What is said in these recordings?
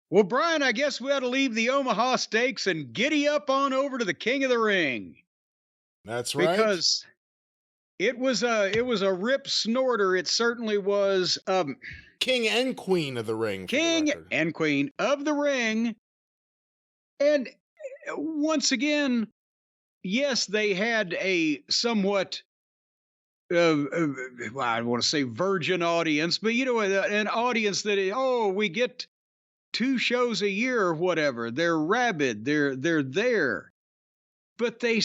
Well, Brian, I guess we ought to leave the Omaha Steaks and giddy up on over to the King of the Ring That's right. because it was a rip snorter. It certainly was. King and queen of the ring for the King record. and Queen of the Ring, and once again, yes, they had a somewhat. Well, I don't want to say virgin audience, but an audience that we get two shows a year or whatever. They're rabid. They're there. But they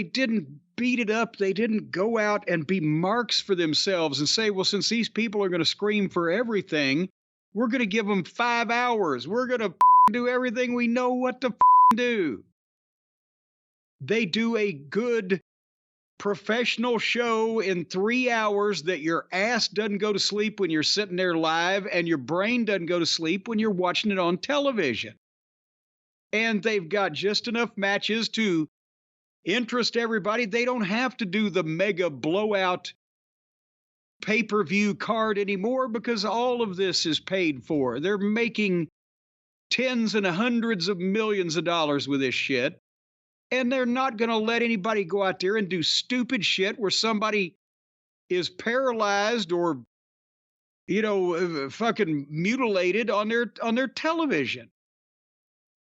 didn't beat it up. They didn't go out and be marks for themselves and say, well, since these people are going to scream for everything, we're going to give them 5 hours. We're going to do everything we know what to do. They do a good professional show in 3 hours that your ass doesn't go to sleep when you're sitting there live and your brain doesn't go to sleep when you're watching it on television. And they've got just enough matches to interest everybody. They don't have to do the mega blowout pay-per-view card anymore because all of this is paid for. They're making tens and hundreds of millions of dollars with this shit. And they're not going to let anybody go out there and do stupid shit where somebody is paralyzed or fucking mutilated on their television.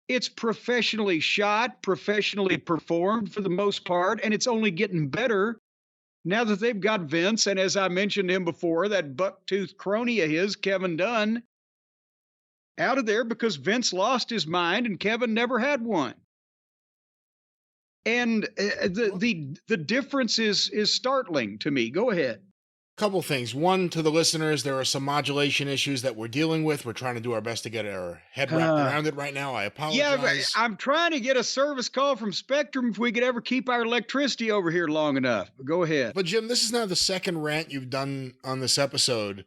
It's professionally shot, professionally performed for the most part, and it's only getting better now that they've got Vince, and as I mentioned him before, that buck-toothed crony of his, Kevin Dunn, out of there because Vince lost his mind and Kevin never had one. And the difference is startling to me. Go ahead. Couple things. One, to the listeners, there are some modulation issues that we're dealing with. We're trying to do our best to get our head wrapped around it right now. I Yeah, apologize. I'm trying to get a service call from Spectrum if we could ever keep our electricity over here long enough. But go ahead. But Jim, this is now the second rant you've done on this episode.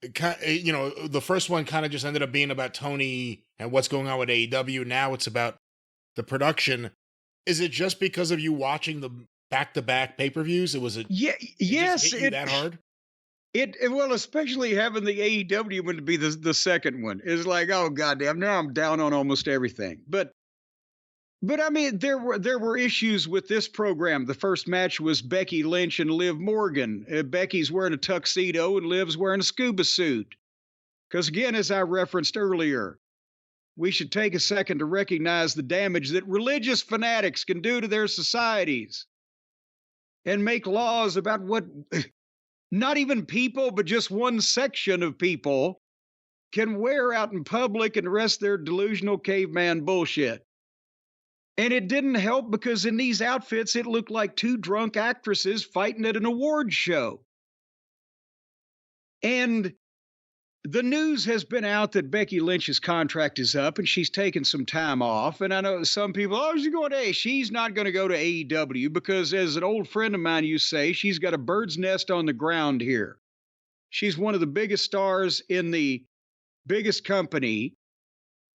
The first one kind of just ended up being about Tony and what's going on with AEW. Now it's about the production. Is it just because of you watching the back-to-back pay-per-views? Yeah, yes, just hit you that hard? Well, especially having the AEW one to be the second one is like, oh goddamn, now I'm down on almost everything. But I mean, there were issues with this program. The first match was Becky Lynch and Liv Morgan. Becky's wearing a tuxedo and Liv's wearing a scuba suit. Because again, as I referenced earlier, we should take a second to recognize the damage that religious fanatics can do to their societies and make laws about what not even people, but just one section of people can wear out in public and rest their delusional caveman bullshit. And it didn't help because in these outfits, it looked like two drunk actresses fighting at an award show. And the news has been out that Becky Lynch's contract is up and she's taken some time off. And I know some people, she's going to she's not going to go to AEW because, as an old friend of mine used to say, she's got a bird's nest on the ground here. She's one of the biggest stars in the biggest company,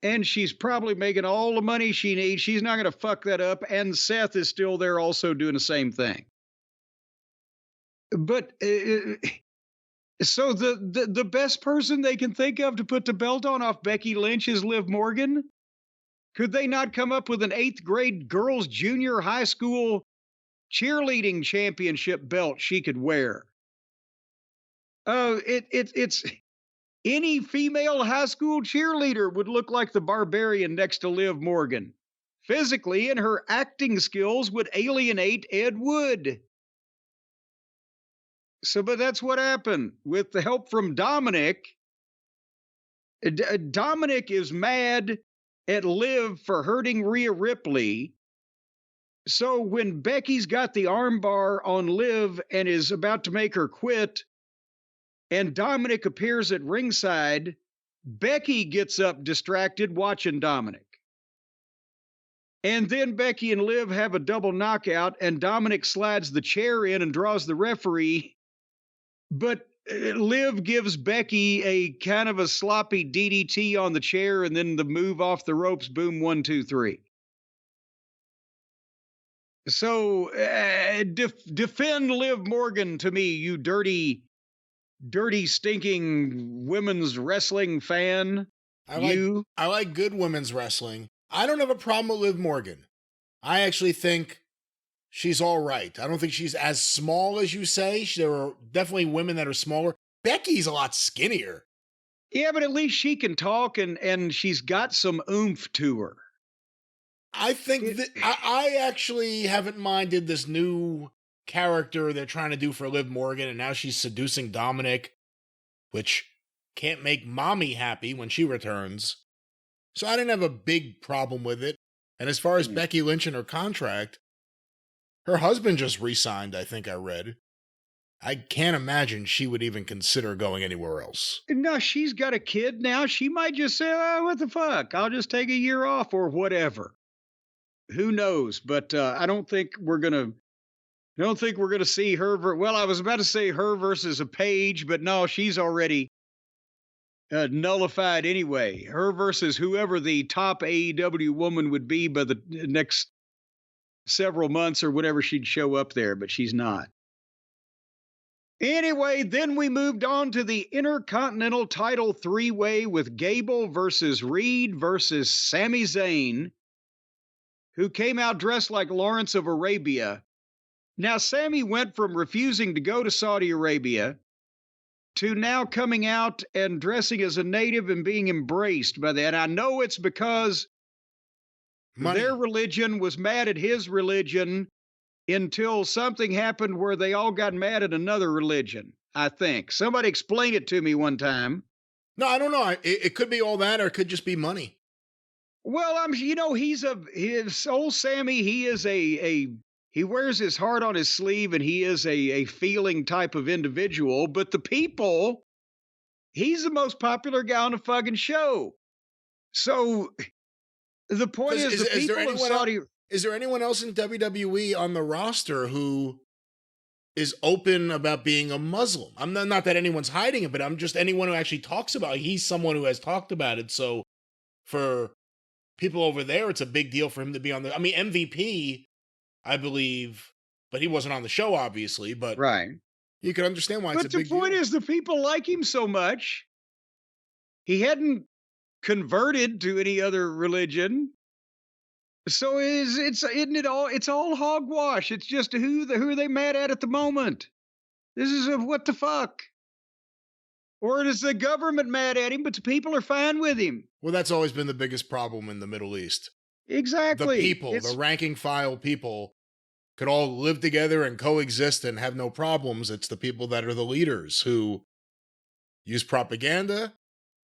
and she's probably making all the money she needs. She's not going to fuck that up. And Seth is still there also doing the same thing. But so the best person they can think of to put the belt on off Becky Lynch is Liv Morgan? Could they not come up with an 8th grade girls junior high school cheerleading championship belt she could wear? It's any female high school cheerleader would look like the Barbarian next to Liv Morgan. Physically, and her acting skills would alienate Ed Wood. So, but that's what happened. With the help from Dominic, Dominic is mad at Liv for hurting Rhea Ripley. So when Becky's got the armbar on Liv and is about to make her quit, and Dominic appears at ringside, Becky gets up distracted watching Dominic. And then Becky and Liv have a double knockout, and Dominic slides the chair in and draws the referee. But Liv gives Becky a kind of a sloppy DDT on the chair, and then the move off the ropes, boom, 1, 2, 3. So defend Liv Morgan to me, you dirty, stinking women's wrestling fan. You? I like good women's wrestling. I don't have a problem with Liv Morgan. I actually think she's all right. I don't think she's as small as you say. There are definitely women that are smaller. Becky's a lot skinnier. Yeah, but at least she can talk and she's got some oomph to her. I think that I actually haven't minded this new character they're trying to do for Liv Morgan, and now she's seducing Dominic, which can't make mommy happy when she returns. So I didn't have a big problem with it. And as far as Becky Lynch and her contract, her husband just re-signed, I think I read. I can't imagine she would even consider going anywhere else. No, she's got a kid now. She might just say, oh, what the fuck? I'll just take a year off or whatever. Who knows? But I don't think we're gonna see her. Well, I was about to say her versus a Paige, but no, she's already nullified anyway. Her versus whoever the top AEW woman would be by the next several months or whatever she'd show up there, but she's not. Anyway, then we moved on to the Intercontinental title three-way with Gable versus Reed versus Sami Zayn, who came out dressed like Lawrence of Arabia. Now, Sami went from refusing to go to Saudi Arabia to now coming out and dressing as a native and being embraced by that. And I know it's because their religion was mad at his religion until something happened where they all got mad at another religion, I think. Somebody explained it to me one time. No, I don't know. It could be all that, or it could just be money. Well, his old Sammy, he is he wears his heart on his sleeve and he is a feeling type of individual, but the people, he's the most popular guy on the fucking show. So the point is the people in Saudi... Is there anyone else in WWE on the roster who is open about being a Muslim? I'm not that anyone's hiding it, but I'm just anyone who actually talks about it. He's someone who has talked about it. So for people over there, it's a big deal for him to be on the... I mean, MVP, I believe, but he wasn't on the show, obviously. But right, you can understand why it's a big deal. But the point is the people like him so much. He hadn't converted to any other religion. So isn't it all? It's all hogwash. It's just who are they mad at the moment? This is what the fuck. Or is the government mad at him, but the people are fine with him? Well, that's always been the biggest problem in the Middle East. Exactly. The people, the ranking file people, could all live together and coexist and have no problems. It's the people that are the leaders who use propaganda,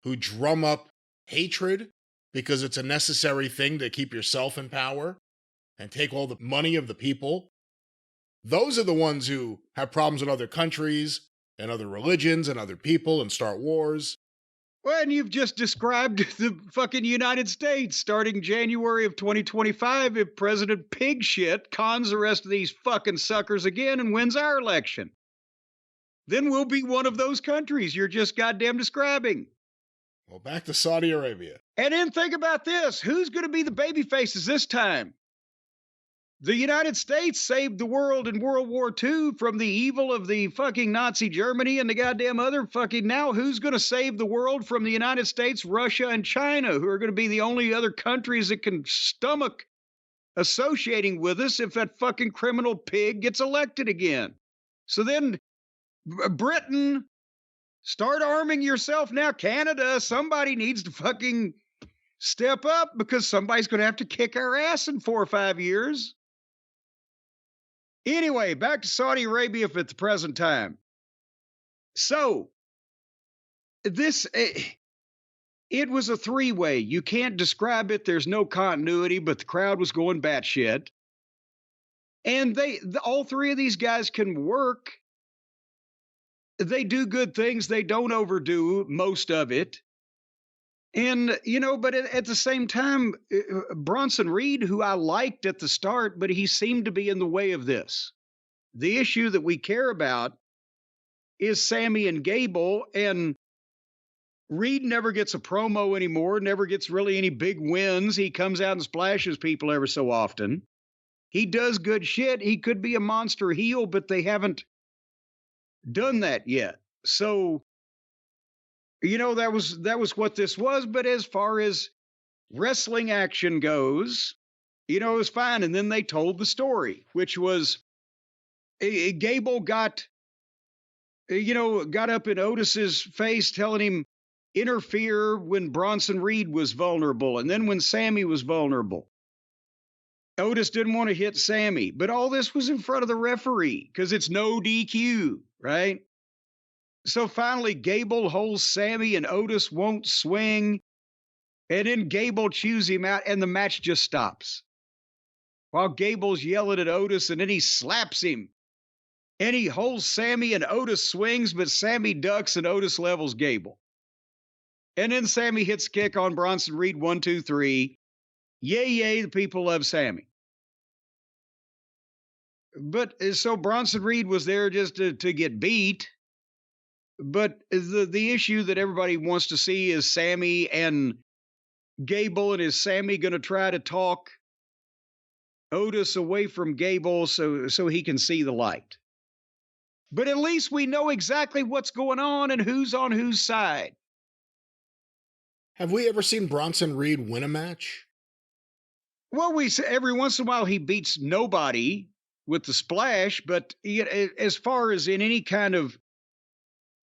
who drum up hatred, because it's a necessary thing to keep yourself in power and take all the money of the people. Those are the ones who have problems with other countries and other religions and other people and start wars. Well, and you've just described the fucking United States starting January of 2025 if President Pigshit cons the rest of these fucking suckers again and wins our election. Then we'll be one of those countries you're just goddamn describing. Well, back to Saudi Arabia. And then think about this. Who's going to be the baby faces this time? The United States saved the world in World War II from the evil of the fucking Nazi Germany and the goddamn other fucking... Now who's going to save the world from the United States, Russia, and China, who are going to be the only other countries that can stomach associating with us if that fucking criminal pig gets elected again? So then Britain... Start arming yourself now. Canada, somebody needs to fucking step up because somebody's going to have to kick our ass in 4 or 5 years. Anyway, back to Saudi Arabia at the present time. So, it was a three-way. You can't describe it. There's no continuity, but the crowd was going batshit. And all three of these guys can work. They do good things. They don't overdo most of it. And, but at the same time, Bronson Reed, who I liked at the start, but he seemed to be in the way of this. The issue that we care about is Sammy and Gable, and Reed never gets a promo anymore, never gets really any big wins. He comes out and splashes people ever so often. He does good shit. He could be a monster heel, but they haven't done that yet. So That was what this was. But as far as wrestling action goes, it was fine. And then they told the story, which was Gable got up in Otis's face telling him interfere when Bronson Reed was vulnerable. And then when Sammy was vulnerable, Otis didn't want to hit Sammy, but all this was in front of the referee because it's no DQ, right? So finally, Gable holds Sammy and Otis won't swing. And then Gable chews him out and the match just stops. While Gable's yelling at Otis and then he slaps him. And he holds Sammy and Otis swings, but Sammy ducks and Otis levels Gable. And then Sammy hits kick on Bronson Reed, 1, 2, 3. Yay, yay, the people love Sammy. But so Bronson Reed was there just to get beat. But the issue that everybody wants to see is Sammy and Gable, and is Sammy going to try to talk Otis away from Gable so he can see the light? But at least we know exactly what's going on and who's on whose side. Have we ever seen Bronson Reed win a match? Well, every once in a while he beats nobody with the splash, but as far as in any kind of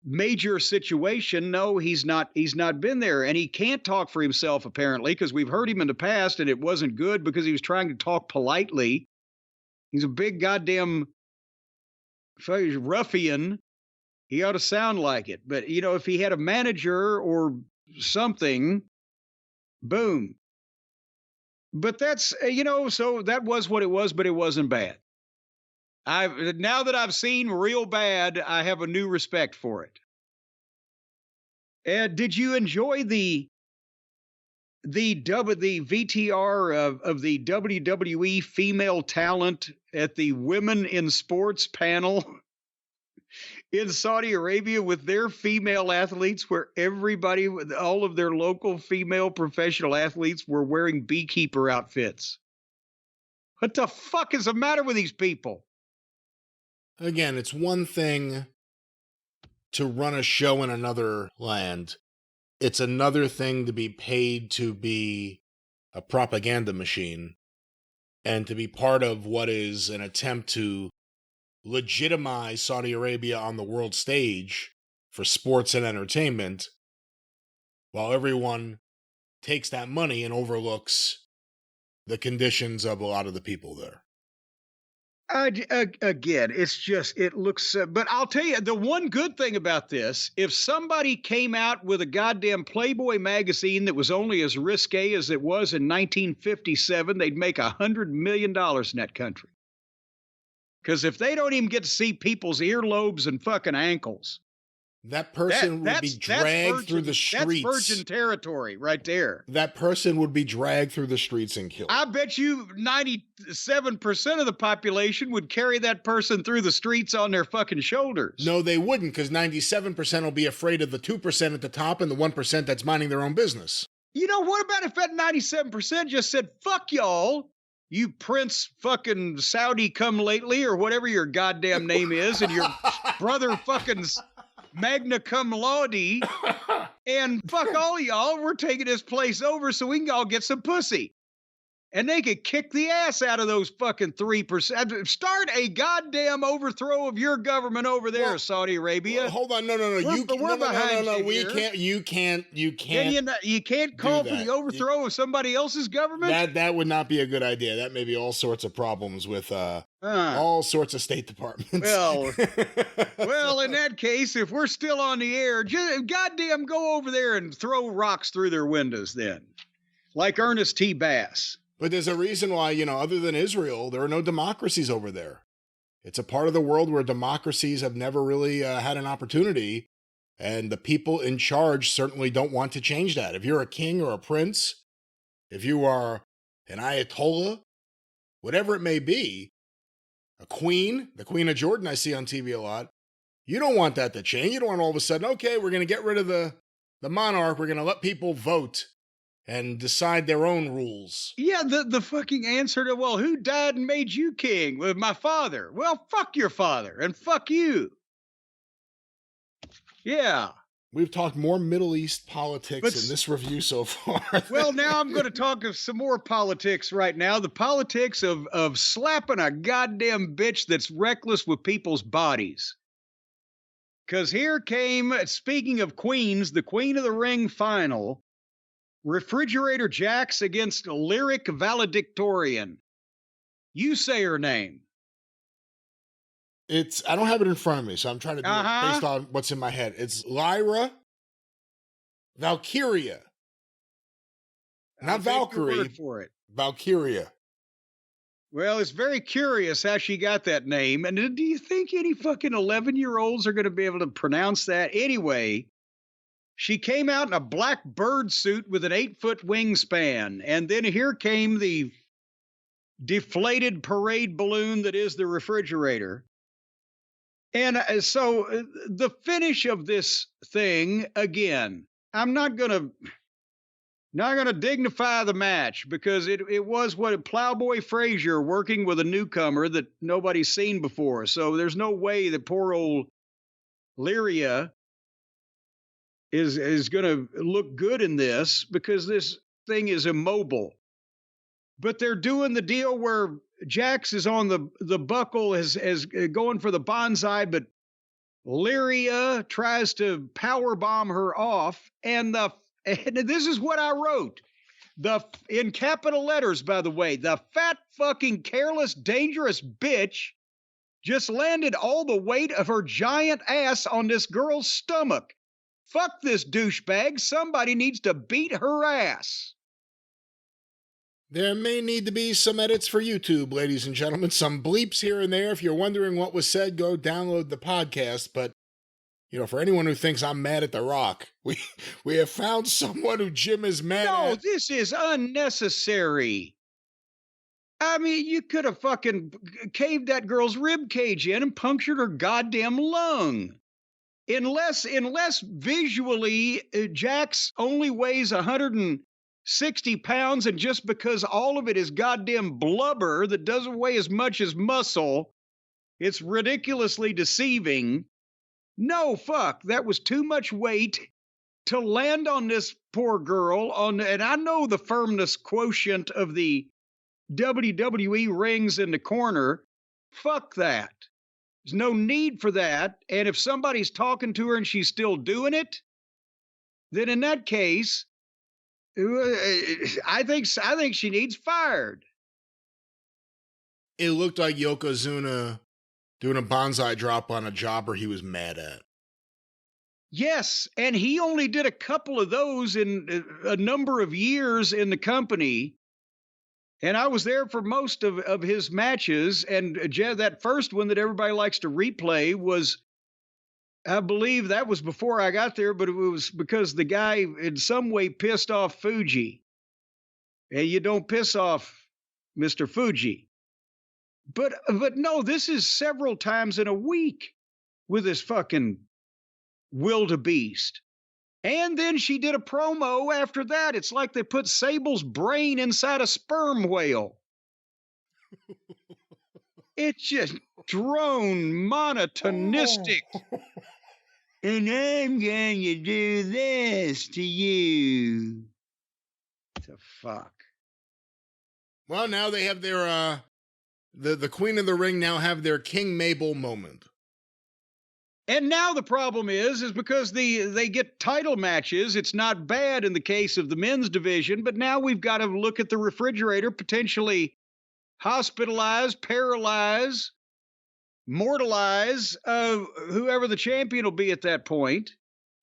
major situation, no, he's not been there. And he can't talk for himself, apparently, because we've heard him in the past and it wasn't good because he was trying to talk politely. He's a big goddamn ruffian. He ought to sound like it. But, if he had a manager or something, boom. But that's, so that was what it was, but it wasn't bad. Now that I've seen Real Bad, I have a new respect for it. Did you enjoy the VTR of the WWE female talent at the Women in Sports panel in Saudi Arabia with their female athletes, where everybody, all of their local female professional athletes were wearing beekeeper outfits? What the fuck is the matter with these people? Again, it's one thing to run a show in another land. It's another thing to be paid to be a propaganda machine and to be part of what is an attempt to legitimize Saudi Arabia on the world stage for sports and entertainment, while everyone takes that money and overlooks the conditions of a lot of the people there. Again, it looks, but I'll tell you, the one good thing about this, if somebody came out with a goddamn Playboy magazine that was only as risque as it was in 1957, they'd make $100 million in that country. Because if they don't even get to see people's earlobes and fucking ankles, that person would be dragged through the streets. That's virgin territory right there. That person would be dragged through the streets and killed. I bet you 97% of the population would carry that person through the streets on their fucking shoulders. No, they wouldn't, because 97% will be afraid of the 2% at the top and the 1% that's minding their own business. What about if that 97% just said, fuck y'all, you Prince fucking Saudi come lately, or whatever your goddamn name is, and your brother fucking magna cum laude, and fuck all y'all, we're taking this place over so we can all get some pussy. And they could kick the ass out of those fucking 3%. Start a goddamn overthrow of your government over there, Saudi Arabia. Well, hold on, no. You can't call for the overthrow of somebody else's government? That would not be a good idea. That may be all sorts of problems with all sorts of state departments. Well, in that case, if we're still on the air, just goddamn go over there and throw rocks through their windows then. Like Ernest T. Bass. But there's a reason why, other than Israel, there are no democracies over there. It's a part of the world where democracies have never really had an opportunity, and the people in charge certainly don't want to change that. If you're a king or a prince, if you are an Ayatollah, whatever it may be, a queen, the Queen of Jordan I see on TV a lot, you don't want that to change. You don't want all of a sudden, okay, we're going to get rid of the monarch, we're going to let people vote and decide their own rules. Yeah, the fucking answer to, well, who died and made you king? Well, my father. Well, fuck your father and fuck you. Yeah. We've talked more Middle East politics But in this review so far. well, now I'm going to talk of some more politics right now. The politics of slapping a goddamn bitch that's reckless with people's bodies. Because here came, speaking of queens, the Queen of the Ring final, Refrigerator Jax against Lyric Valedictorian. You say her name. I don't have it in front of me, so I'm trying to do it based on what's in my head. It's Lyra Valkyria. Not Valkyrie. For it. Valkyria. Well, it's very curious how she got that name. And do you think any fucking 11-year-olds are going to be able to pronounce that? Anyway, she came out in a black bird suit with an 8-foot wingspan. And then here came the deflated parade balloon that is the refrigerator. And so the finish of this thing, again, I'm not going to dignify the match because it was what Plowboy Frazier working with a newcomer that nobody's seen before. So there's no way that poor old Lyria is going to look good in this because this thing is immobile. But they're doing the deal where Jax is on the buckle as going for the bonsai, but Lyria tries to power bomb her off, and this is what I wrote. In capital letters, by the way, the fat fucking careless, dangerous bitch just landed all the weight of her giant ass on this girl's stomach. Fuck this douchebag. Somebody needs to beat her ass. There may need to be some edits for YouTube, ladies and gentlemen. Some bleeps here and there. If you're wondering what was said, go download the podcast. But, for anyone who thinks I'm mad at The Rock, we have found someone who Jim is mad at. No, this is unnecessary. I mean, you could have fucking caved that girl's rib cage in and punctured her goddamn lung. Unless visually, Jax only weighs 160 pounds, and just because all of it is goddamn blubber that doesn't weigh as much as muscle, it's ridiculously deceiving. No, fuck, that was too much weight to land on this poor girl. And I know the firmness quotient of the WWE rings in the corner. Fuck that. There's no need for that. And if somebody's talking to her and she's still doing it, then in that case, I think she needs fired. It looked like Yokozuna doing a bonsai drop on a jobber he was mad at. Yes, and he only did a couple of those in a number of years in the company. And I was there for most of his matches. And that first one that everybody likes to replay was, I believe that was before I got there, but it was because the guy in some way pissed off Fuji. And you don't piss off Mr. Fuji. But no, this is several times in a week with this fucking wildebeest. And then she did a promo after that. It's like they put Sable's brain inside a sperm whale. It's just drone monotonistic. And I'm going to do this to you. The fuck. Well, now they have their the Queen of the Ring now have their King Mabel moment. And now the problem is because they get title matches. It's not bad in the case of the men's division, but now we've got to look at the refrigerator, potentially hospitalize, paralyze, mortalize whoever the champion will be at that point.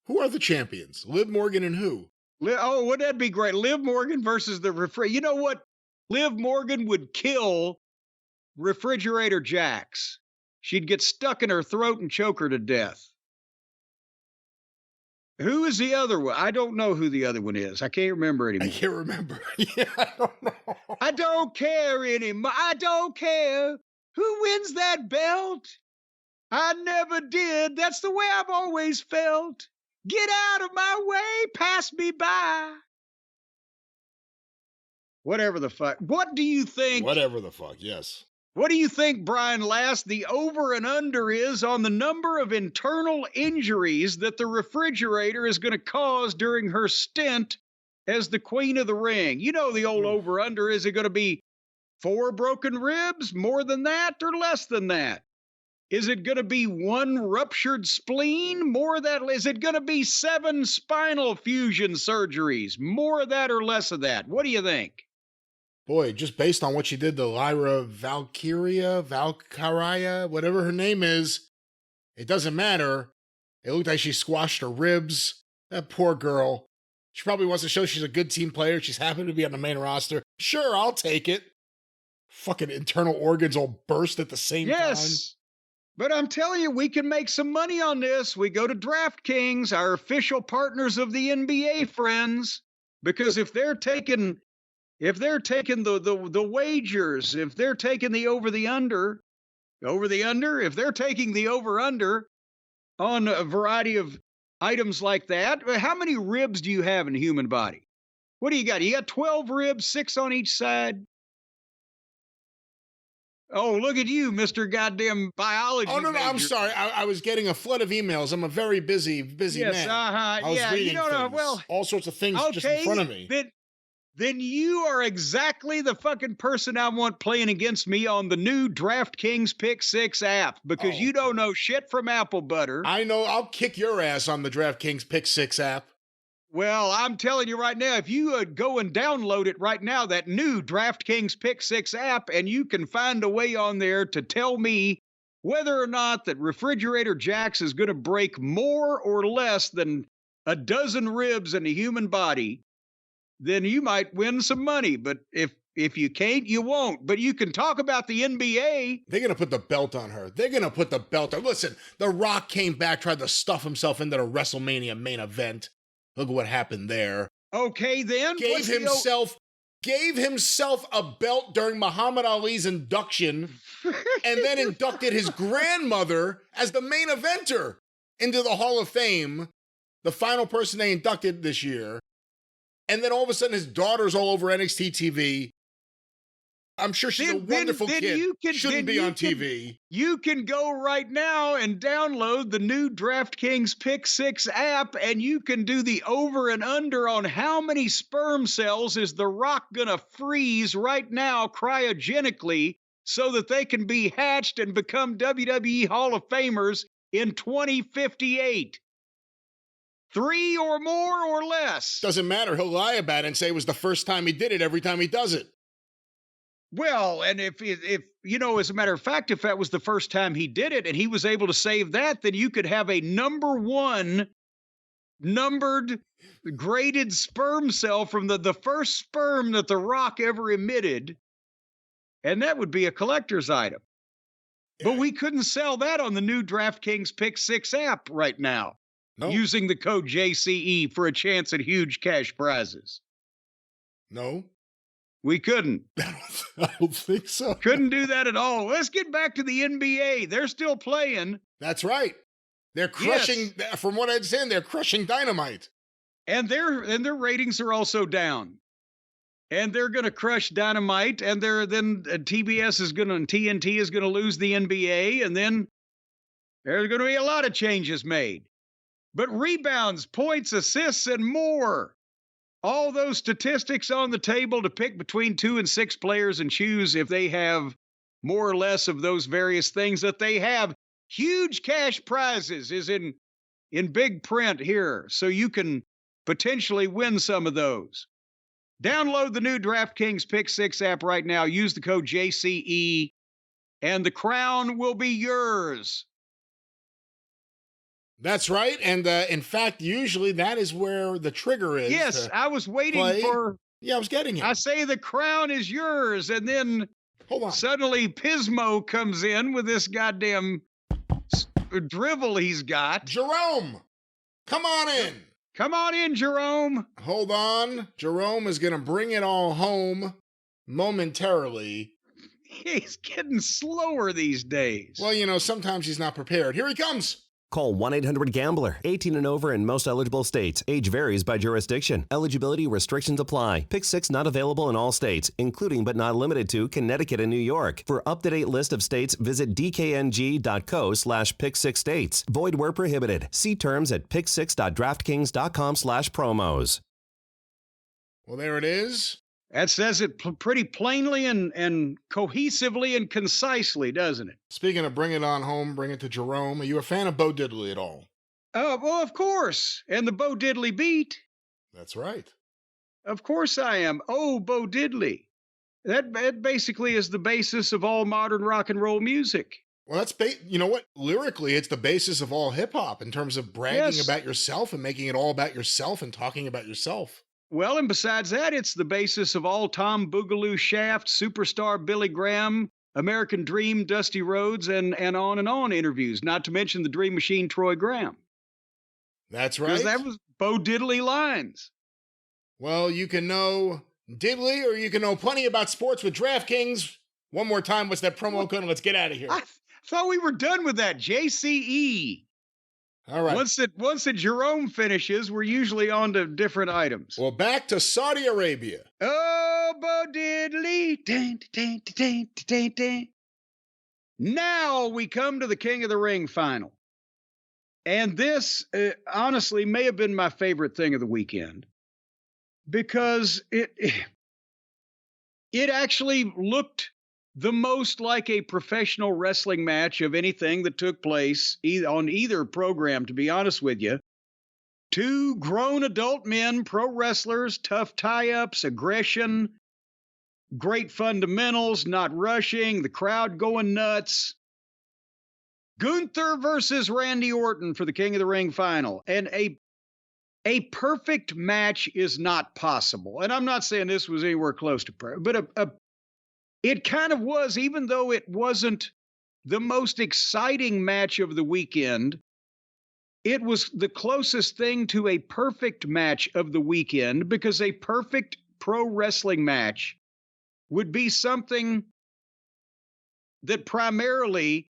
Who are the champions? Liv Morgan and who? Oh, wouldn't that be great? Liv Morgan versus the refrigerator. You know what? Liv Morgan would kill Refrigerator Jax. She'd get stuck in her throat and choke her to death. Who is the other one? I don't know who the other one is. I can't remember anymore. I can't remember. Yeah, I don't know. I don't care anymore. I don't care who wins that belt. I never did. That's the way I've always felt. Get out of my way. Pass me by. Whatever the fuck. What do you think? Whatever the fuck, yes. What do you think, Brian Last, the over and under is on the number of internal injuries that the refrigerator is going to cause during her stint as the queen of the ring? You know, the old Oof. over under, is it going to be 4 broken ribs, more than that, or less than that? Is it going to be 1 ruptured spleen, more of that? Is it going to be 7 spinal fusion surgeries, more of that or less of that? What do you think? Boy, just based on what she did to Lyra Valkyria, whatever her name is, it doesn't matter. It looked like she squashed her ribs. That poor girl. She probably wants to show she's a good team player. She's happy to be on the main roster. Sure, I'll take it. Fucking internal organs all burst at the same time. Yes. But I'm telling you, we can make some money on this. We go to DraftKings, our official partners of the NBA, friends, because if they're taking the wagers, if they're taking the over the under, if they're taking the over under on a variety of items like that, how many ribs do you have in the human body? What do you got? You got 12 ribs, 6 on each side. Oh, look at you, Mr. Goddamn Biology. Oh, no, major. I'm sorry. I was getting a flood of emails. I'm a very busy man. I was reading you don't know. things. Well, all sorts of things just in front of me. Then you are exactly the fucking person I want playing against me on the new DraftKings Pick 6 app, because you don't know shit from apple butter. I know. I'll kick your ass on the DraftKings Pick 6 app. Well, I'm telling you right now, if you go and download it right now, that new DraftKings Pick 6 app, and you can find a way on there to tell me whether or not that Refrigerator Jax is going to break more or less than a dozen ribs in the human body, then you might win some money. But if you can't, you won't. But you can talk about the NBA. They're going to put the belt on her. They're going to put the belt on. Listen, The Rock came back, tried to stuff himself into the WrestleMania main event. Look at what happened there. Okay, then. Gave himself a belt during Muhammad Ali's induction and then inducted his grandmother as the main eventer into the Hall of Fame, the final person they inducted this year. And then all of a sudden his daughter's all over NXT TV. I'm sure she's a wonderful kid. Shouldn't be on TV. You can go right now and download the new DraftKings Pick 6 app, and you can do the over and under on how many sperm cells is The Rock going to freeze right now cryogenically so that they can be hatched and become WWE Hall of Famers in 2058. 3 or more or less. Doesn't matter. He'll lie about it and say it was the first time he did it every time he does it. Well, and if you know, as a matter of fact, if that was the first time he did it and he was able to save that, then you could have a number 1 numbered graded sperm cell from the first sperm that The Rock ever emitted, and that would be a collector's item. Yeah. But we couldn't sell that on the new DraftKings Pick 6 app right now. No. Using the code JCE for a chance at huge cash prizes. No. We couldn't. I don't think so. Couldn't do that at all. Let's get back to the NBA. They're still playing. That's right. They're crushing, from what I'd say, they're crushing Dynamite. And their ratings are also down. And they're going to crush Dynamite, and then TBS is going to, and TNT is going to lose the NBA, and then there's going to be a lot of changes made. But rebounds, points, assists, and more. All those statistics on the table to pick between 2 and 6 players and choose if they have more or less of those various things that they have. Huge cash prizes is in big print here, so you can potentially win some of those. Download the new DraftKings Pick 6 app right now. Use the code JCE, and the crown will be yours. That's right. And in fact, usually that is where the trigger is. Yes, I was waiting for... Yeah, I was getting it. I say the crown is yours, and then suddenly Pismo comes in with this goddamn drivel he's got. Jerome, come on in. Come on in, Jerome. Hold on. Jerome is going to bring it all home momentarily. He's getting slower these days. Well, you know, sometimes he's not prepared. Here he comes. Call 1-800-GAMBLER. 18 and over in most eligible states. Age varies by jurisdiction. Eligibility restrictions apply. Pick 6 not available in all states, including but not limited to Connecticut and New York. For up-to-date list of states, visit dkng.co/pick6states. Void where prohibited. See terms at pick6.draftkings.com/promos. Well, there it is. That says it pretty plainly and cohesively and concisely, doesn't it? Speaking of bring it on home, bring it to Jerome, are you a fan of Bo Diddley at all? Well, of course. And the Bo Diddley beat. That's right. Of course I am. Oh, Bo Diddley. That basically is the basis of all modern rock and roll music. Well, you know what? Lyrically, it's the basis of all hip hop in terms of bragging about yourself and making it all about yourself and talking about yourself. Well, and besides that, it's the basis of all Tom Boogaloo Shaft, Superstar Billy Graham, American Dream, Dusty Rhodes, and on interviews, not to mention the Dream Machine, Troy Graham. That's right. Because that was Bo Diddley lines. Well, you can know Diddley or you can know plenty about sports with DraftKings. One more time, what's that promo code? And let's get out of here. I thought we were done with that. JCE. All right. Once that Jerome finishes, we're usually on to different items. Well, back to Saudi Arabia. Oh, Bo Diddley. Dun, dun, dun, dun, dun, dun. Now we come to the King of the Ring final. And this, honestly, may have been my favorite thing of the weekend. Because it actually looked the most like a professional wrestling match of anything that took place on either program, to be honest with you. Two grown adult men, pro wrestlers, tough tie-ups, aggression, great fundamentals, not rushing, the crowd going nuts. Gunther versus Randy Orton for the King of the Ring final. And a perfect match is not possible. And I'm not saying this was anywhere close to perfect, but it kind of was, even though it wasn't the most exciting match of the weekend. It was the closest thing to a perfect match of the weekend, because a perfect pro wrestling match would be something that primarily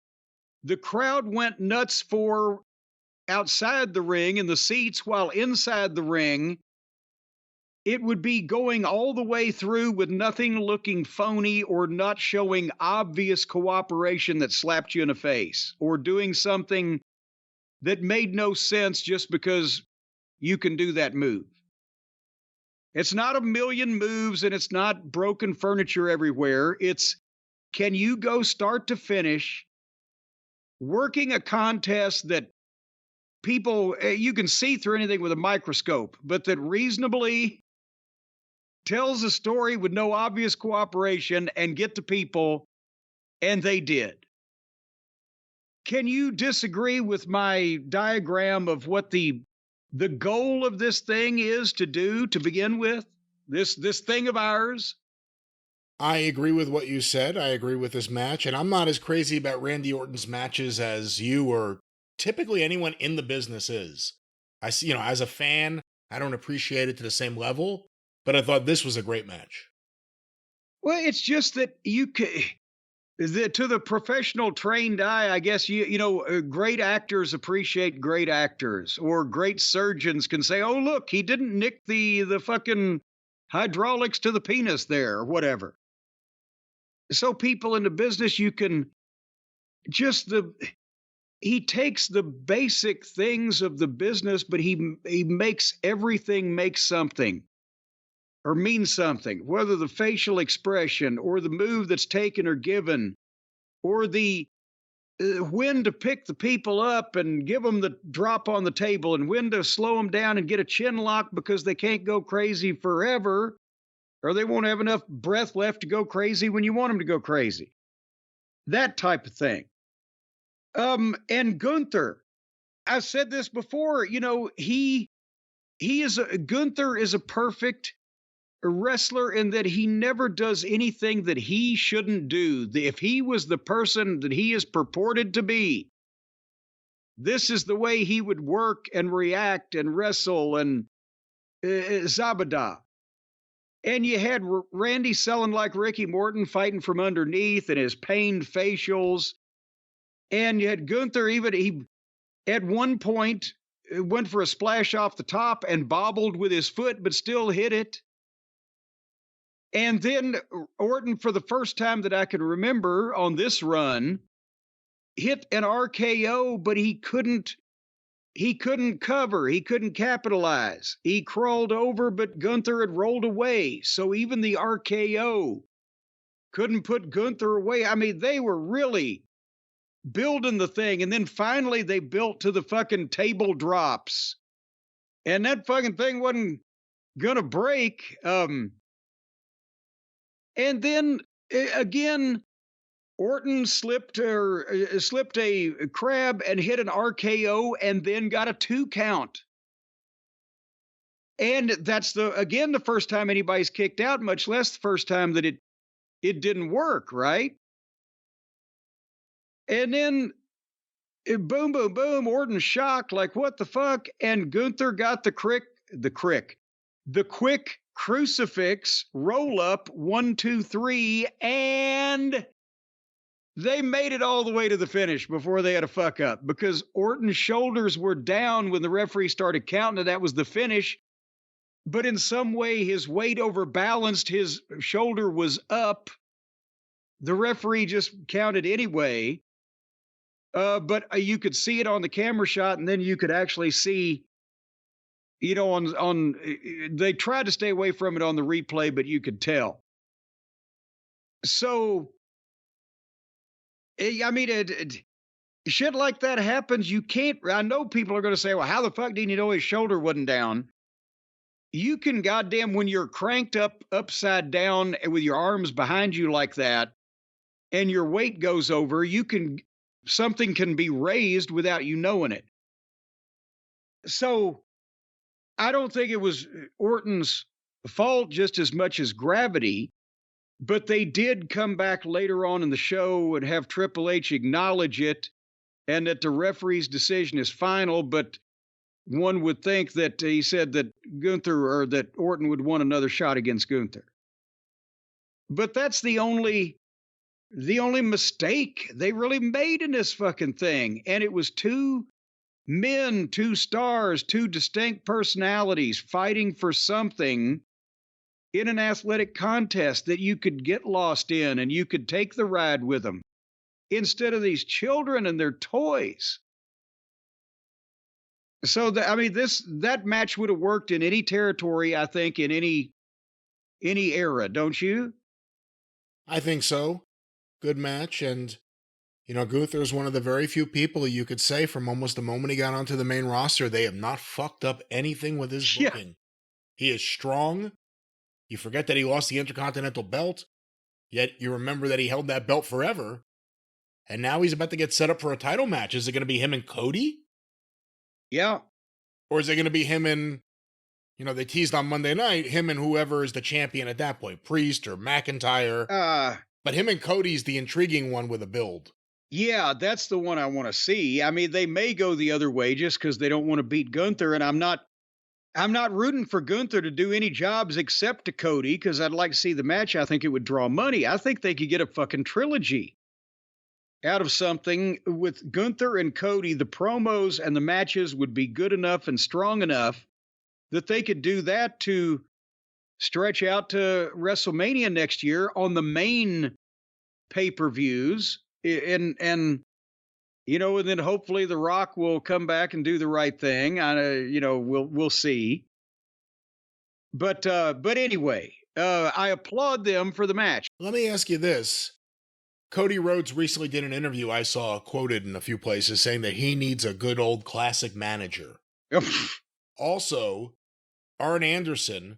the crowd went nuts for outside the ring in the seats, while inside the ring, it would be going all the way through with nothing looking phony or not showing obvious cooperation that slapped you in the face or doing something that made no sense just because you can do that move. It's not a million moves and it's not broken furniture everywhere. It's, can you go start to finish working a contest that people, you can see through anything with a microscope, but that reasonably tells a story with no obvious cooperation and get to people, and they did. Can you disagree with my diagram of what the goal of this thing is to do to begin with? This thing of ours? I agree with what you said. I agree with this match, and I'm not as crazy about Randy Orton's matches as you or typically anyone in the business is. I see, as a fan, I don't appreciate it to the same level, but I thought this was a great match. Well, it's just that to the professional trained eye, I guess, great actors appreciate great actors, or great surgeons can say, oh, look, he didn't nick the fucking hydraulics to the penis there, or whatever. So people in the business, you can he takes the basic things of the business, but he makes everything make something or mean something, whether the facial expression or the move that's taken or given, or the when to pick the people up and give them the drop on the table, and when to slow them down and get a chin lock because they can't go crazy forever, or they won't have enough breath left to go crazy when you want them to go crazy. That type of thing. And Gunther, I've said this before, Gunther is a perfect wrestler in that he never does anything that he shouldn't do. If he was the person that he is purported to be, this is the way he would work and react and wrestle and Zabada. And you had Randy selling like Ricky Morton, fighting from underneath and his pained facials. And you had Gunther, at one point went for a splash off the top and bobbled with his foot, but still hit it. And then Orton, for the first time that I can remember on this run, hit an RKO, but he couldn't cover. He couldn't capitalize. He crawled over, but Gunther had rolled away. So even the RKO couldn't put Gunther away. I mean, they were really building the thing. And then finally they built to the fucking table drops. And that fucking thing wasn't going to break. And then again, Orton slipped a crab and hit an RKO and then got a 2 count. And that's the first time anybody's kicked out, much less the first time that it didn't work, right? And then boom, boom, boom, Orton shocked, like, what the fuck? And Gunther got the quick crucifix roll up, 1, 2, 3, and they made it all the way to the finish before they had a fuck up, because Orton's shoulders were down when the referee started counting, and that was the finish. But in some way, his weight overbalanced. His shoulder was up. The referee just counted anyway. But you could see it on the camera shot, and then you could actually see, you know, on they tried to stay away from it on the replay, but you could tell. So, I mean, shit like that happens. You can't, I know people are going to say, well, how the fuck didn't you know his shoulder wasn't down? You can goddamn, when you're cranked up upside down with your arms behind you like that, and your weight goes over, something can be raised without you knowing it. So I don't think it was Orton's fault just as much as gravity, but they did come back later on in the show and have Triple H acknowledge it, and that the referee's decision is final. But one would think that he said that that Orton would want another shot against Gunther. But that's the only mistake they really made in this fucking thing. And it was 2 men, 2 stars, 2 distinct personalities fighting for something in an athletic contest that you could get lost in and you could take the ride with them, instead of these children and their toys. So that match would have worked in any territory, I think, in any era, don't you? I think so. Good match. And, you know, Gunther is one of the very few people you could say from almost the moment he got onto the main roster, they have not fucked up anything with his booking. Yeah. He is strong. You forget that he lost the Intercontinental belt, yet you remember that he held that belt forever. And now he's about to get set up for a title match. Is it going to be him and Cody? Yeah. Or is it going to be him and, you know, they teased on Monday night, him and whoever is the champion at that point, Priest or McIntyre. But him and Cody's the intriguing one with a build. Yeah, that's the one I want to see. I mean, they may go the other way just because they don't want to beat Gunther, and I'm not rooting for Gunther to do any jobs except to Cody, because I'd like to see the match. I think it would draw money. I think they could get a fucking trilogy out of something with Gunther and Cody. The promos and the matches would be good enough and strong enough that they could do that to stretch out to WrestleMania next year on the main pay-per-views. And you know, and then hopefully The Rock will come back and do the right thing. You know, we'll see. But anyway, I applaud them for the match. Let me ask you this. Cody Rhodes recently did an interview I saw quoted in a few places saying that he needs a good old classic manager. Also, Arn Anderson,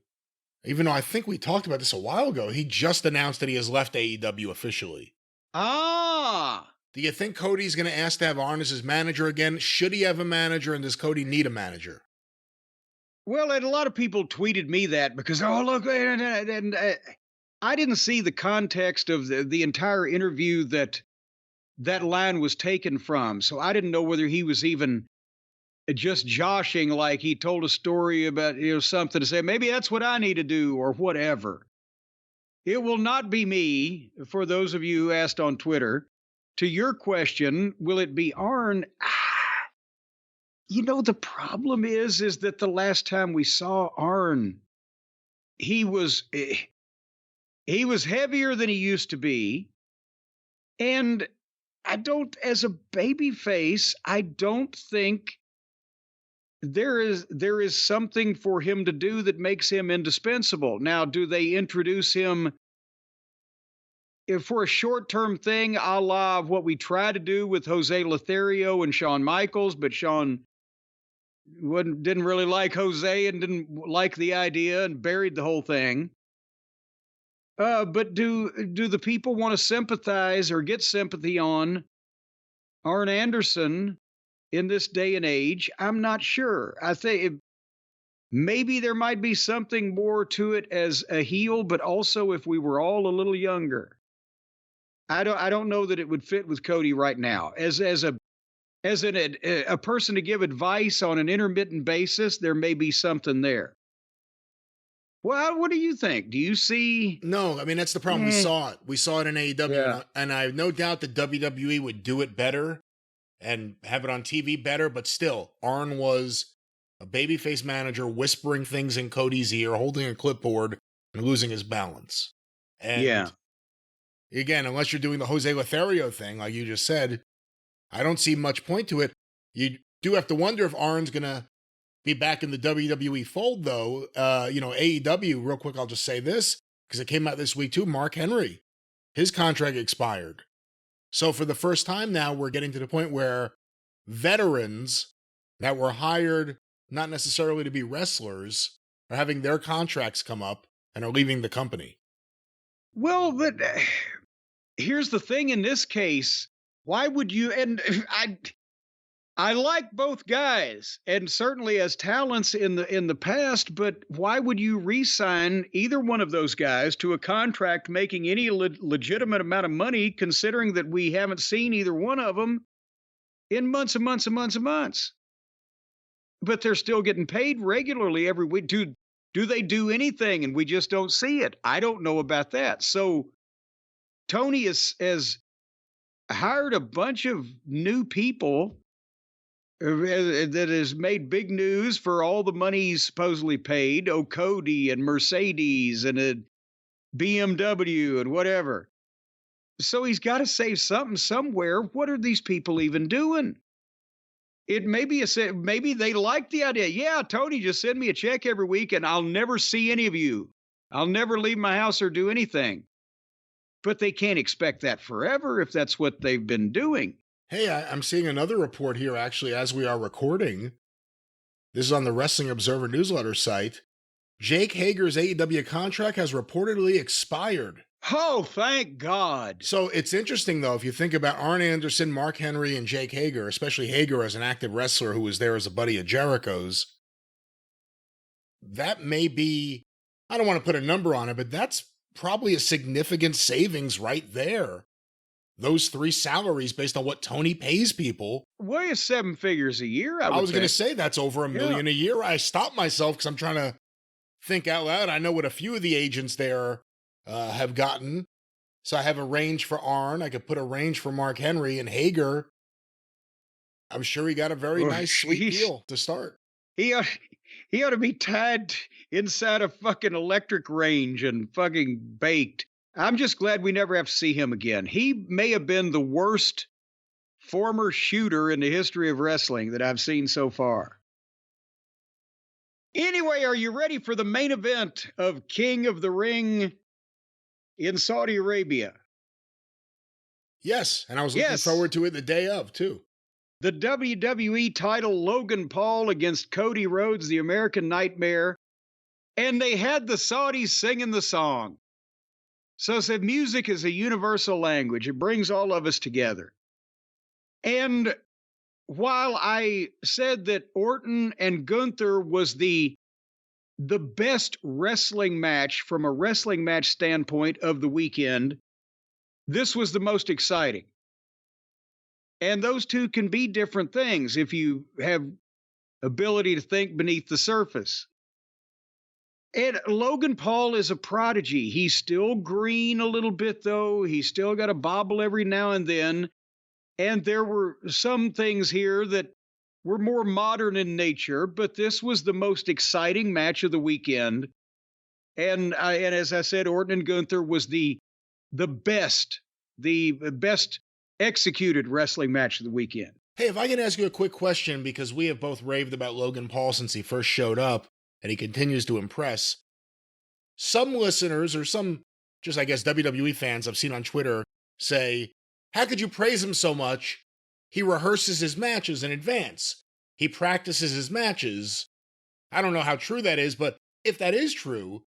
even though I think we talked about this a while ago, he just announced that he has left AEW officially. Ah! Do you think Cody's going to ask to have Arn as his manager again? Should he have a manager, and does Cody need a manager? Well, and a lot of people tweeted me that because, oh, look, and I didn't see the context of the entire interview that line was taken from. So I didn't know whether he was even just joshing, like he told a story about, you know, something to say, maybe that's what I need to do or whatever. It will not be me, for those of you who asked on Twitter. To your question, will it be Arn? The problem is that the last time we saw Arn, he was he was heavier than he used to be, and I don't, as a baby face, I don't think there is something for him to do that makes him indispensable. Now, do they introduce him for a short-term thing, a la what we try to do with Jose Lothario and Shawn Michaels, but Shawn didn't really like Jose and didn't like the idea and buried the whole thing. But do the people want to sympathize or get sympathy on Arn Anderson in this day and age? I'm not sure. I think maybe there might be something more to it as a heel, but also if we were all a little younger. I don't know that it would fit with Cody right now. As a person to give advice on an intermittent basis, there may be something there. Well, what do you think? Do you see? No, I mean, that's the problem. We saw it. We saw it in AEW, and I have no doubt that WWE would do it better and have it on TV better, but still, Arn was a babyface manager whispering things in Cody's ear, holding a clipboard, and losing his balance. And again, unless you're doing the Jose Lothario thing, like you just said, I don't see much point to it. You do have to wonder if Arn's going to be back in the WWE fold, though. AEW, real quick, I'll just say this, because it came out this week too. Mark Henry, his contract expired. So for the first time now, we're getting to the point where veterans that were hired not necessarily to be wrestlers are having their contracts come up and are leaving the company. Well, but here's the thing in this case. Why would you? And I like both guys, and certainly as talents in the past. But why would you re-sign either one of those guys to a contract making any legitimate amount of money, considering that we haven't seen either one of them in months and months and months and months? But they're still getting paid regularly every week. Do they do anything, and we just don't see it? I don't know about that. So Tony has hired a bunch of new people that has made big news for all the money he's supposedly paid. Oh, Cody and Mercedes and a BMW and whatever. So he's got to save something somewhere. What are these people even doing? Maybe they like the idea. Yeah, Tony, just send me a check every week and I'll never see any of you. I'll never leave my house or do anything. But they can't expect that forever if that's what they've been doing. Hey, I'm seeing another report here, actually, as we are recording. This is on the Wrestling Observer newsletter site. Jake Hager's AEW contract has reportedly expired. Oh, thank God. So it's interesting, though, if you think about Arn Anderson, Mark Henry, and Jake Hager, especially Hager as an active wrestler who was there as a buddy of Jericho's, that may be, I don't want to put a number on it, but that's probably a significant savings right there. Those three salaries based on what Tony pays people. Well, it's 7 figures a year. I was going to say that's over $1 million a year. I stopped myself because I'm trying to think out loud. I know what a few of the agents there have gotten. So I have a range for Arn. I could put a range for Mark Henry and Hager. I'm sure he got a very nice, sweet deal to start. He ought to be tied inside a fucking electric range and fucking baked. I'm just glad we never have to see him again. He may have been the worst former shooter in the history of wrestling that I've seen so far. Anyway, are you ready for the main event of King of the Ring in Saudi Arabia? Yes, and I was looking forward to it the day of, too. The WWE title, Logan Paul against Cody Rhodes, the American Nightmare. And they had the Saudis singing the song. So said music is a universal language. It brings all of us together. And while I said that Orton and Gunther was the best wrestling match from a wrestling match standpoint of the weekend, this was the most exciting. And those two can be different things if you have ability to think beneath the surface. And Logan Paul is a prodigy. He's still green a little bit, though. He's still got a bobble every now and then. And there were some things here that were more modern in nature, but this was the most exciting match of the weekend. And as I said, Orton and Gunther was the best, the best executed wrestling match of the weekend. Hey, if I can ask you a quick question, because we have both raved about Logan Paul since he first showed up, and he continues to impress. Some listeners, or some just, I guess, WWE fans I've seen on Twitter say, how could you praise him so much? He rehearses his matches in advance. He practices his matches. I don't know how true that is, but if that is true,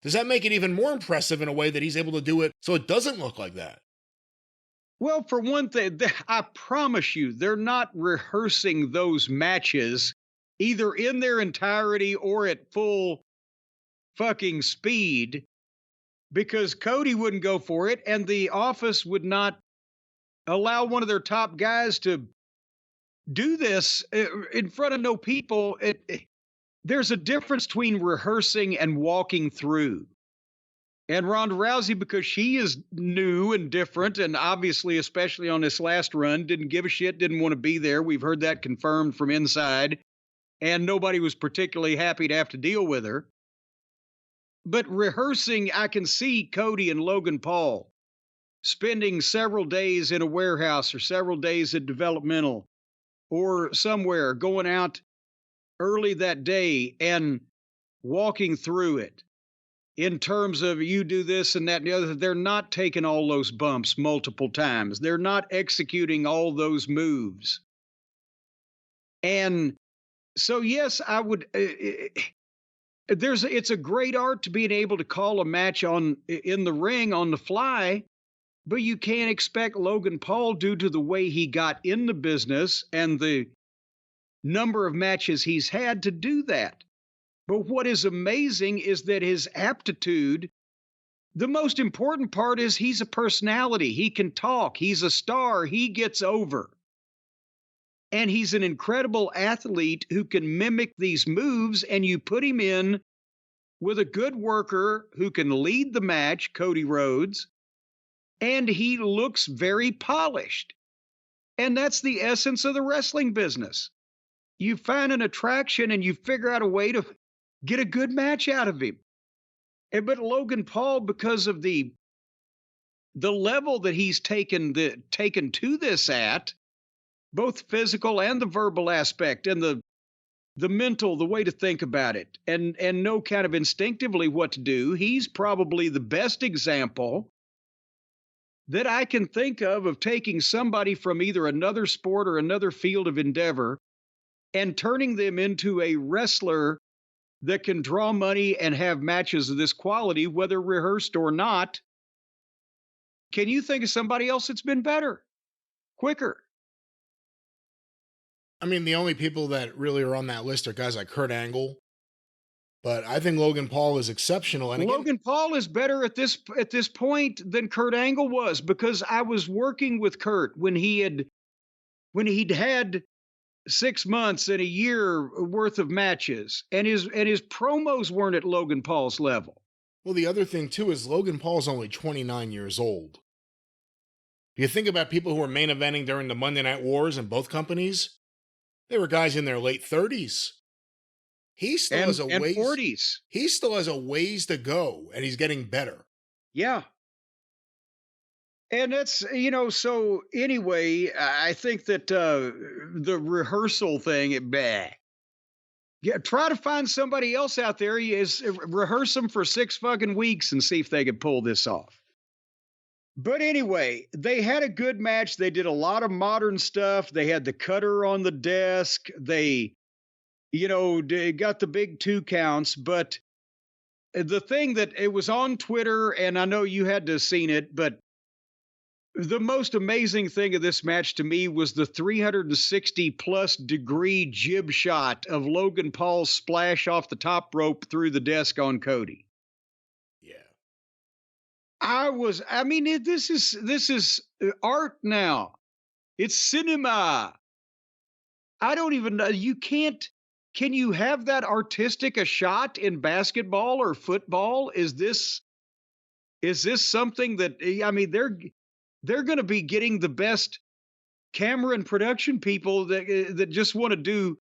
does that make it even more impressive in a way that he's able to do it so it doesn't look like that? Well, for one thing, I promise you, they're not rehearsing those matches either in their entirety or at full fucking speed, because Cody wouldn't go for it, and the office would not allow one of their top guys to do this in front of no people. There's a difference between rehearsing and walking through. And Ronda Rousey, because she is new and different, and obviously, especially on this last run, didn't give a shit, didn't want to be there. We've heard that confirmed from inside, and nobody was particularly happy to have to deal with her. But rehearsing, I can see Cody and Logan Paul spending several days in a warehouse or several days at developmental or somewhere, going out early that day and walking through it. In terms of you do this and that and the other, they're not taking all those bumps multiple times. They're not executing all those moves. And so, yes, I would. It's a great art to being able to call a match in the ring on the fly, but you can't expect Logan Paul, due to the way he got in the business and the number of matches he's had, to do that. But what is amazing is that his aptitude, the most important part is he's a personality. He can talk. He's a star. He gets over. And he's an incredible athlete who can mimic these moves, and you put him in with a good worker who can lead the match, Cody Rhodes, and he looks very polished. And that's the essence of the wrestling business. You find an attraction and you figure out a way to get a good match out of him. But Logan Paul, because of the level that he's taken to this at, both physical and the verbal aspect, and the mental, the way to think about it, and know kind of instinctively what to do, he's probably the best example that I can think of taking somebody from either another sport or another field of endeavor and turning them into a wrestler that can draw money and have matches of this quality, whether rehearsed or not. Can you think of somebody else that's been better, quicker? I mean, the only people that really are on that list are guys like Kurt Angle. But I think Logan Paul is exceptional. And again, Logan Paul is better at this point than Kurt Angle was, because I was working with Kurt when he'd had 6 months and a year worth of matches, and his promos weren't at Logan Paul's level. Well, the other thing too is Logan Paul's only 29 years old. You think about people who were main eventing during the Monday Night Wars in both companies, they were guys in their late 30s. He still has a ways 40s. He still has a ways to go, and he's getting better. Yeah. And that's, so anyway, I think that the rehearsal thing, yeah, try to find somebody else out there. Rehearse them for 6 fucking weeks and see if they can pull this off. But anyway, they had a good match. They did a lot of modern stuff. They had the cutter on the desk. They got the big 2 counts. But the thing that it was on Twitter, and I know you had to have seen it, but the most amazing thing of this match to me was the 360 plus degree jib shot of Logan Paul's splash off the top rope through the desk on Cody. Yeah. This is art now. It's cinema. I don't even know. Can you have that artistic a shot in basketball or football? Is this something that, they're going to be getting the best camera and production people that just want to do,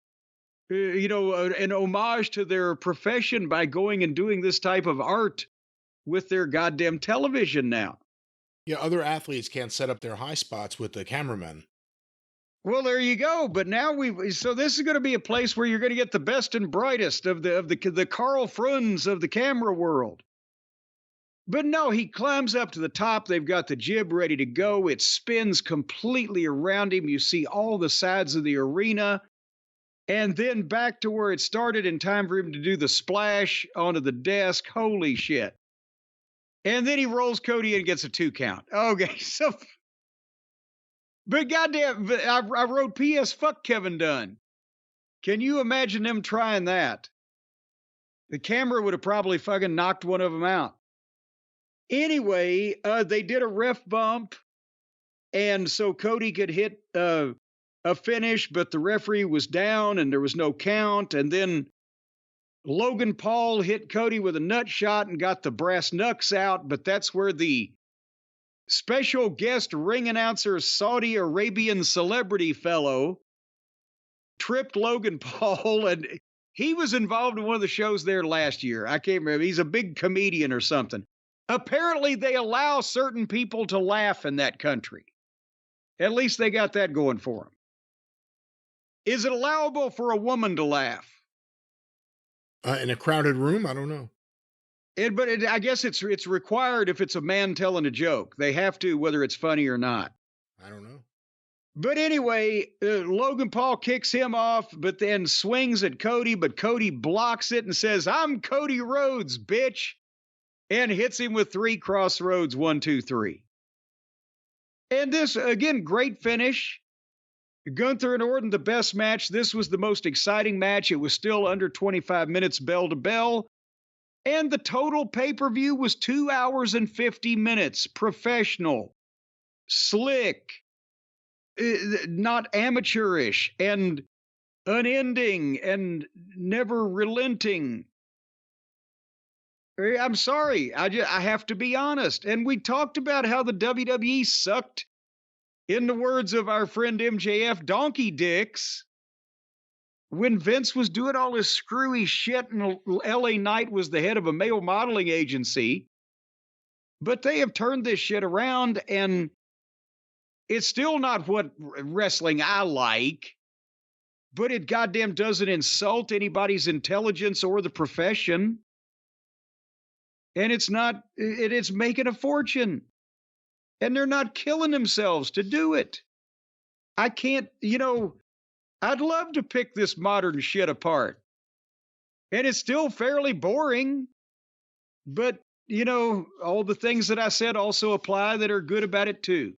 an homage to their profession by going and doing this type of art with their goddamn television now. Yeah, other athletes can't set up their high spots with the cameramen. Well, there you go. But now so this is going to be a place where you're going to get the best and brightest of the Carl Fruns of the camera world. But no, he climbs up to the top. They've got the jib ready to go. It spins completely around him. You see all the sides of the arena. And then back to where it started in time for him to do the splash onto the desk. Holy shit. And then he rolls Cody and gets a 2 count. Okay, so... But goddamn, I wrote P.S. Fuck Kevin Dunn. Can you imagine them trying that? The camera would have probably fucking knocked one of them out. Anyway, they did a ref bump, and so Cody could hit a finish, but the referee was down and there was no count. And then Logan Paul hit Cody with a nut shot and got the brass knucks out, but that's where the special guest ring announcer, Saudi Arabian celebrity fellow, tripped Logan Paul, and he was involved in one of the shows there last year. I can't remember. He's a big comedian or something. Apparently, they allow certain people to laugh in that country. At least they got that going for them. Is it allowable for a woman to laugh? In a crowded room? I don't know. I guess it's required if it's a man telling a joke. They have to, whether it's funny or not. I don't know. But anyway, Logan Paul kicks him off, but then swings at Cody, but Cody blocks it and says, "I'm Cody Rhodes, bitch," and hits him with 3 crossroads, 1, 2, 3. And this, again, great finish. Gunther and Orton, the best match. This was the most exciting match. It was still under 25 minutes bell to bell. And the total pay-per-view was 2 hours and 50 minutes. Professional, slick, not amateurish, and unending and never relenting. I'm sorry. I have to be honest. And we talked about how the WWE sucked, in the words of our friend MJF, donkey dicks, when Vince was doing all this screwy shit and LA Knight was the head of a male modeling agency. But they have turned this shit around, and it's still not what wrestling I like, but it goddamn doesn't insult anybody's intelligence or the profession. And it's making a fortune. And they're not killing themselves to do it. I can't, I'd love to pick this modern shit apart. And it's still fairly boring. But, all the things that I said also apply that are good about it too.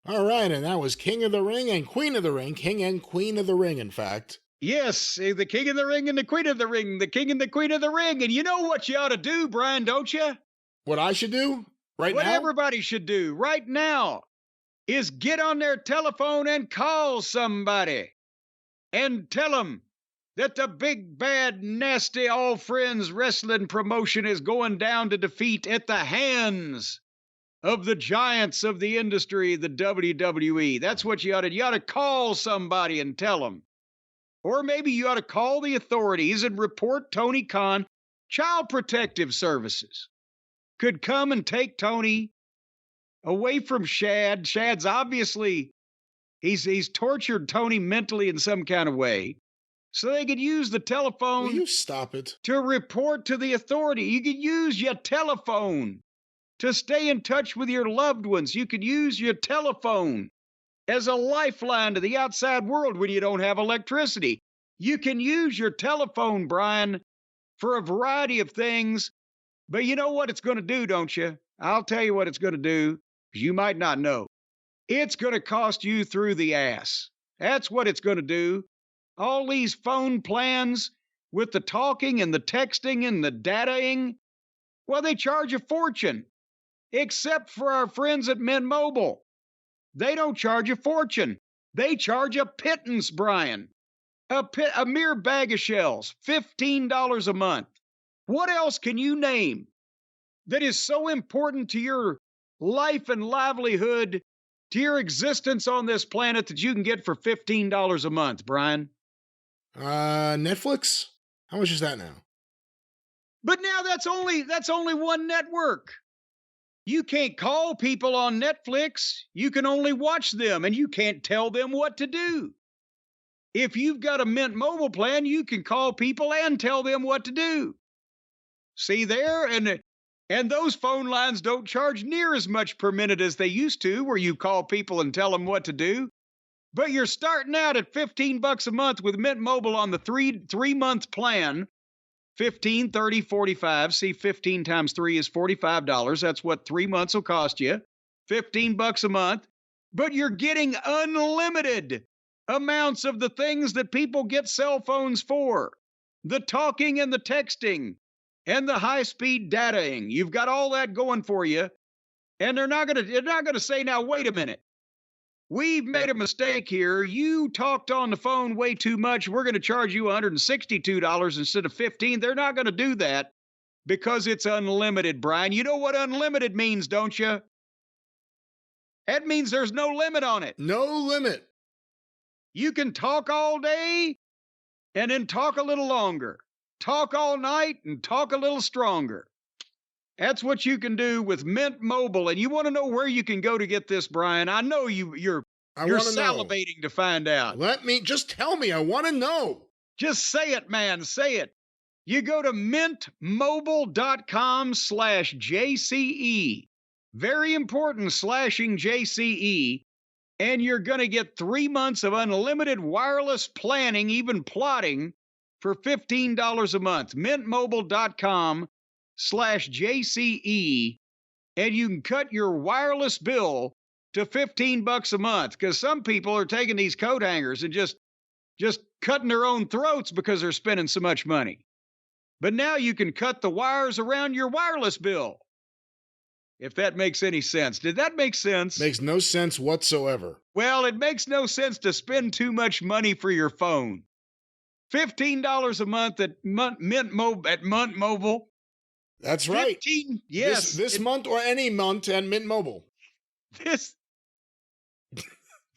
All right, and that was King of the Ring and Queen of the Ring. King and Queen of the Ring, in fact. Yes, the King of the Ring and the Queen of the Ring. The King and the Queen of the Ring. And you know what you ought to do, Brian, don't you? What I should do right now? What everybody should do right now is get on their telephone and call somebody and tell them that the big, bad, nasty, all friends wrestling promotion is going down to defeat at the hands of the giants of the industry, the WWE. That's what you ought to call somebody and tell them. Or maybe you ought to call the authorities and report Tony Khan. Child Protective Services could come and take Tony away from Shad. Shad's obviously, he's tortured Tony mentally in some kind of way. So they could use the telephone. Will you stop it? To report to the authority. You could use your telephone to stay in touch with your loved ones. You could use your telephone as a lifeline to the outside world when you don't have electricity. You can use your telephone, Brian, for a variety of things. But you know what it's going to do, don't you? I'll tell you what it's going to do, because you might not know. It's going to cost you through the ass. That's what it's going to do. All these phone plans with the talking and the texting and the dataing, well, they charge a fortune. Except for our friends at Mint Mobile. They don't charge a fortune. They charge a pittance, Brian. A mere bag of shells, $15 a month. What else can you name that is so important to your life and livelihood to your existence on this planet that you can get for $15 a month, Brian. Netflix? How much is that now? But now that's only one network. You can't call people on Netflix. You can only watch them, and you can't tell them what to do. If you've got a Mint Mobile plan, you can call people and tell them what to do. See there? And those phone lines don't charge near as much per minute as they used to, where you call people and tell them what to do. But you're starting out at $15 a month with Mint Mobile on the three-month plan. 15, 30, 45. See, 15 times 3 is $45. That's what 3 months will cost you. $15 a month. But you're getting unlimited amounts of the things that people get cell phones for. The talking and the texting and the high-speed dataing. You've got all that going for you. And they're not gonna say, now, wait a minute. We've made a mistake here. You talked on the phone way too much. We're going to charge you $162 instead of $15. They're not going to do that because it's unlimited, Brian. You know what unlimited means, don't you? That means there's no limit on it. No limit. You can talk all day and then talk a little longer. Talk all night and talk a little stronger. That's what you can do with Mint Mobile. And you want to know where you can go to get this, Brian? I know you're salivating to find out. Just tell me. I want to know. Just say it, man. Say it. You go to mintmobile.com/JCE. Very important, slashing JCE. And you're going to get 3 months of unlimited wireless planning, even plotting, for $15 a month. mintmobile.com/JCE, and you can cut your wireless bill to $15 a month, because some people are taking these coat hangers and just cutting their own throats because they're spending so much money. But now you can cut the wires around your wireless bill. If that makes any sense. Did that make sense? Makes no sense whatsoever. Well, it makes no sense to spend too much money for your phone. $15 a month at Mint Mobile. That's right. 15, yes. This month or any month at Mint Mobile.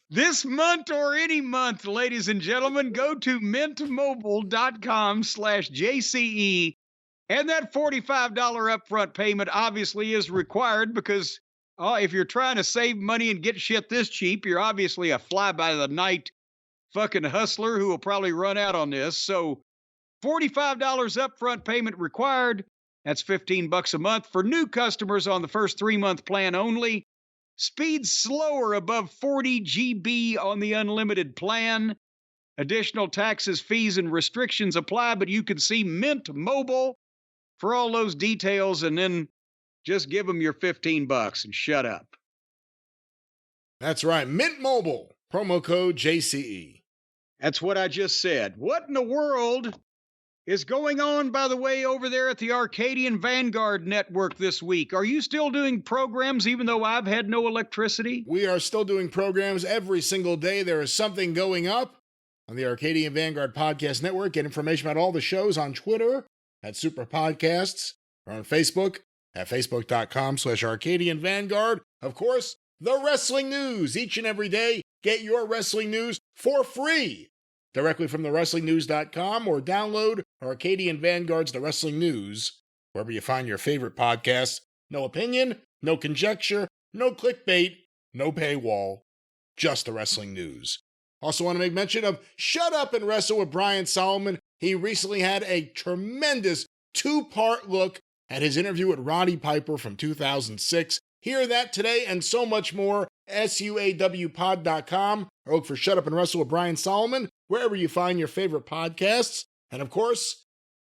This month or any month, ladies and gentlemen, go to mintmobile.com/JCE. And that $45 upfront payment obviously is required because if you're trying to save money and get shit this cheap, you're obviously a fly-by-the-night fucking hustler who will probably run out on this. So $45 upfront payment required. That's $15 a month for new customers on the first 3-month plan only. Speed slower above 40 GB on the unlimited plan. Additional taxes, fees, and restrictions apply, but you can see Mint Mobile for all those details, and then just give them your $15 and shut up. That's right. Mint Mobile. Promo code JCE. That's what I just said. What in the world is going on, by the way, over there at the Arcadian Vanguard Network this week? Are you still doing programs even though I've had no electricity? We are still doing programs every single day. There is something going up on the Arcadian Vanguard Podcast Network. Get information about all the shows on Twitter at Superpodcasts, or on Facebook at facebook.com/Arcadian Vanguard. Of course, the wrestling news each and every day. Get your wrestling news for free directly from thewrestlingnews.com, or download Arcadian Vanguard's The Wrestling News wherever you find your favorite podcasts. No opinion, no conjecture, no clickbait, no paywall, just the wrestling news. Also want to make mention of Shut Up and Wrestle with Brian Solomon. He recently had a tremendous 2-part look at his interview with Roddy Piper from 2006. Hear that today and so much more. SUAWpod.com, or look for Shut Up and Wrestle with Brian Solomon wherever you find your favorite podcasts. And of course,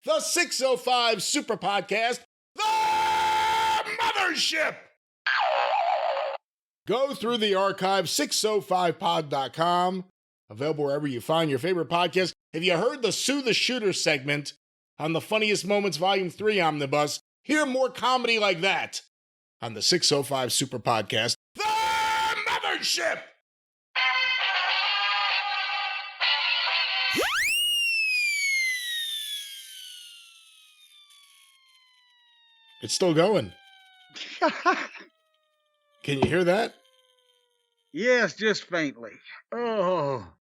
the 605 Superpodcast, the mothership! Go through the archive, 605pod.com, available wherever you find your favorite podcast. If you heard the Sue the Shooter segment on the Funniest Moments Volume 3 Omnibus, hear more comedy like that on the 605 Superpodcast, the mothership! It's still going. Can you hear that? Yes, just faintly. Oh.